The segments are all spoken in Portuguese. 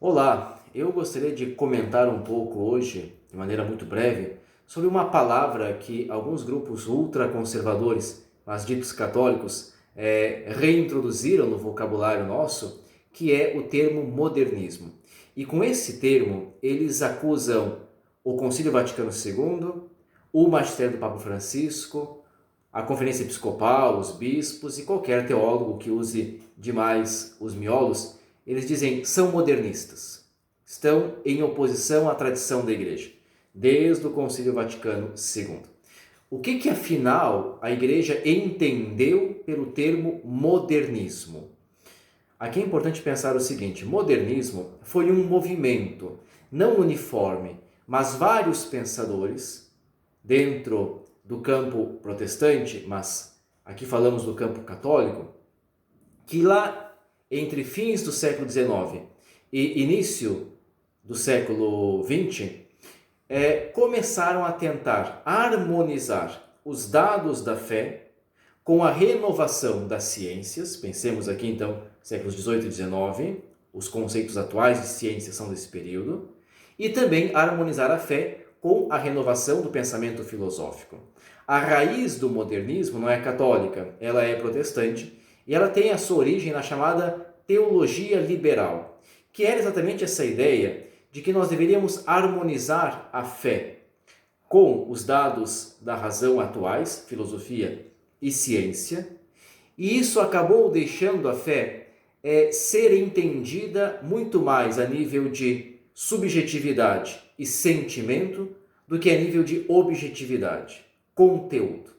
Olá, eu gostaria de comentar um pouco hoje, de maneira muito breve, sobre uma palavra que alguns grupos ultraconservadores, mas ditos católicos, reintroduziram no vocabulário nosso, que é o termo modernismo. E com esse termo, eles acusam o Concílio Vaticano II, o magistério do Papa Francisco, a Conferência Episcopal, os bispos e qualquer teólogo que use demais os miolos. Eles dizem são modernistas, estão em oposição à tradição da Igreja, desde o Concílio Vaticano II. O que afinal a Igreja entendeu pelo termo modernismo? Aqui é importante pensar o seguinte: modernismo foi um movimento não uniforme, mas vários pensadores dentro do campo protestante, mas aqui falamos do campo católico, que lá entre fins do século XIX e início do século XX, começaram a tentar harmonizar os dados da fé com a renovação das ciências. Pensemos aqui então séculos XVIII e XIX, os conceitos atuais de ciência são desse período, e também harmonizar a fé com a renovação do pensamento filosófico. A raiz do modernismo não é católica, ela é protestante, e ela tem a sua origem na chamada teologia liberal, que era exatamente essa ideia de que nós deveríamos harmonizar a fé com os dados da razão atuais, filosofia e ciência, e isso acabou deixando a fé ser entendida muito mais a nível de subjetividade e sentimento do que a nível de objetividade, conteúdo.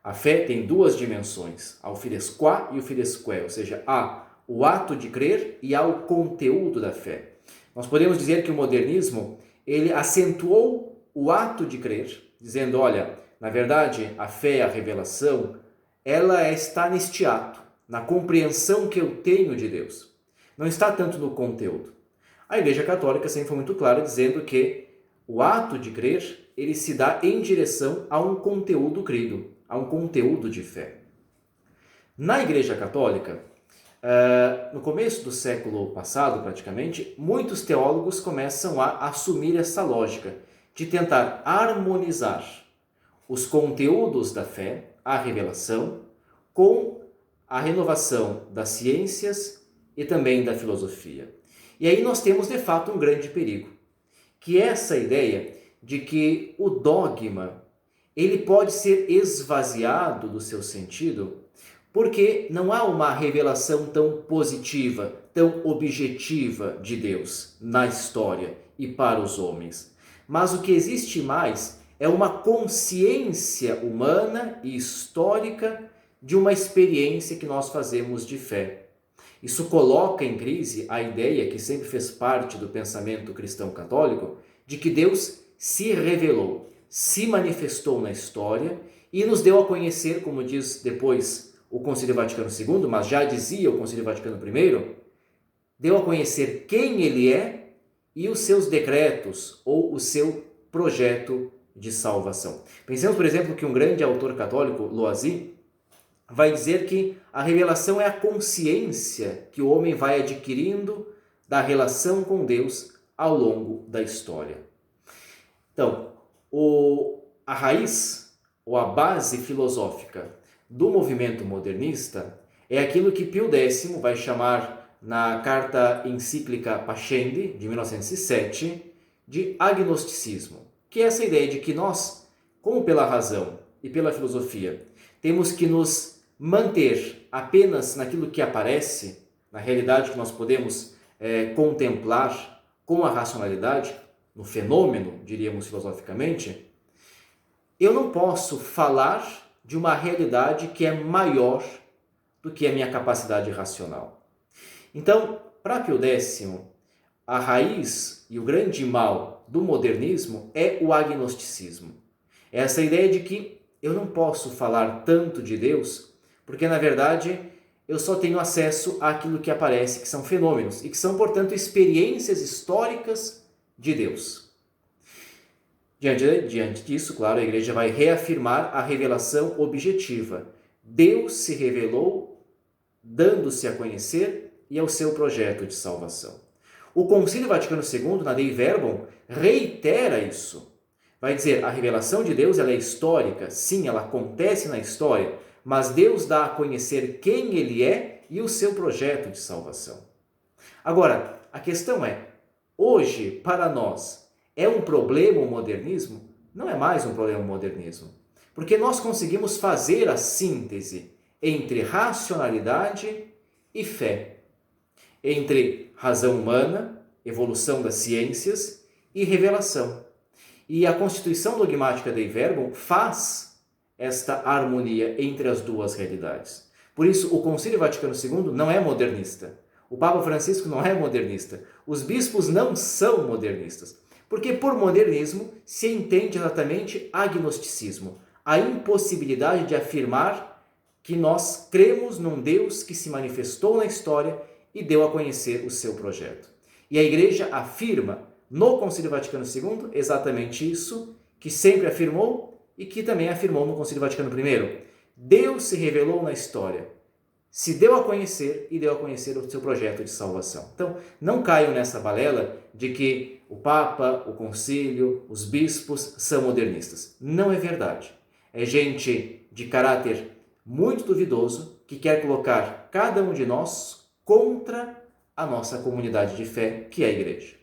A fé tem duas dimensões, a fides-qua e o fides-que, ou seja, há o ato de crer e há o conteúdo da fé. Nós podemos dizer que o modernismo ele acentuou o ato de crer, dizendo, olha, na verdade, a fé, a revelação, ela está neste ato, na compreensão que eu tenho de Deus. Não está tanto no conteúdo. A Igreja Católica sempre foi muito clara dizendo que o ato de crer, ele se dá em direção a um conteúdo crido, a um conteúdo de fé. Na Igreja Católica, no começo do século passado, praticamente, muitos teólogos começam a assumir essa lógica de tentar harmonizar os conteúdos da fé, a revelação, com a renovação das ciências e também da filosofia. E aí nós temos, de fato, um grande perigo, que é essa ideia de que o dogma ele pode ser esvaziado do seu sentido porque não há uma revelação tão positiva, tão objetiva de Deus na história e para os homens. Mas o que existe mais é uma consciência humana e histórica de uma experiência que nós fazemos de fé. Isso coloca em crise a ideia que sempre fez parte do pensamento cristão católico de que Deus se revelou, se manifestou na história e nos deu a conhecer, como diz depois o Concílio Vaticano II, mas já dizia o Concílio Vaticano I, deu a conhecer quem ele é e os seus decretos ou o seu projeto de salvação. Pensemos, por exemplo, que um grande autor católico, Loisy, vai dizer que a revelação é a consciência que o homem vai adquirindo da relação com Deus ao longo da história. Então, a raiz ou a base filosófica do movimento modernista é aquilo que Pio X vai chamar na carta encíclica Pascendi, de 1907, de agnosticismo, que é essa ideia de que nós, como pela razão e pela filosofia, temos que nos manter apenas naquilo que aparece, na realidade que nós podemos contemplar com a racionalidade, no fenômeno, diríamos filosoficamente, eu não posso falar de uma realidade que é maior do que a minha capacidade racional. Então, para Pio X, a raiz e o grande mal do modernismo é o agnosticismo. É essa ideia de que eu não posso falar tanto de Deus, porque na verdade eu só tenho acesso àquilo que aparece, que são fenômenos, e que são, portanto, experiências históricas de Deus. Diante disso, claro, a Igreja vai reafirmar a revelação objetiva. Deus se revelou, dando-se a conhecer e ao seu projeto de salvação. O Concílio Vaticano II, na Dei Verbum, reitera isso. Vai dizer, a revelação de Deus ela é histórica, sim, ela acontece na história, mas Deus dá a conhecer quem Ele é e o seu projeto de salvação. Agora, a questão é, hoje, para nós, é um problema o modernismo? Não é mais um problema o modernismo, porque nós conseguimos fazer a síntese entre racionalidade e fé, entre razão humana, evolução das ciências e revelação. E a Constituição Dogmática Dei Verbum faz esta harmonia entre as duas realidades. Por isso, o Concílio Vaticano II não é modernista. O Papa Francisco não é modernista. Os bispos não são modernistas. Porque por modernismo se entende exatamente agnosticismo, a impossibilidade de afirmar que nós cremos num Deus que se manifestou na história e deu a conhecer o seu projeto. E a Igreja afirma no Concílio Vaticano II exatamente isso, que sempre afirmou e que também afirmou no Concílio Vaticano I. Deus se revelou na história, se deu a conhecer e deu a conhecer o seu projeto de salvação. Então, não caiam nessa balela de que o Papa, o Concílio, os bispos são modernistas. Não é verdade. É gente de caráter muito duvidoso que quer colocar cada um de nós contra a nossa comunidade de fé, que é a Igreja.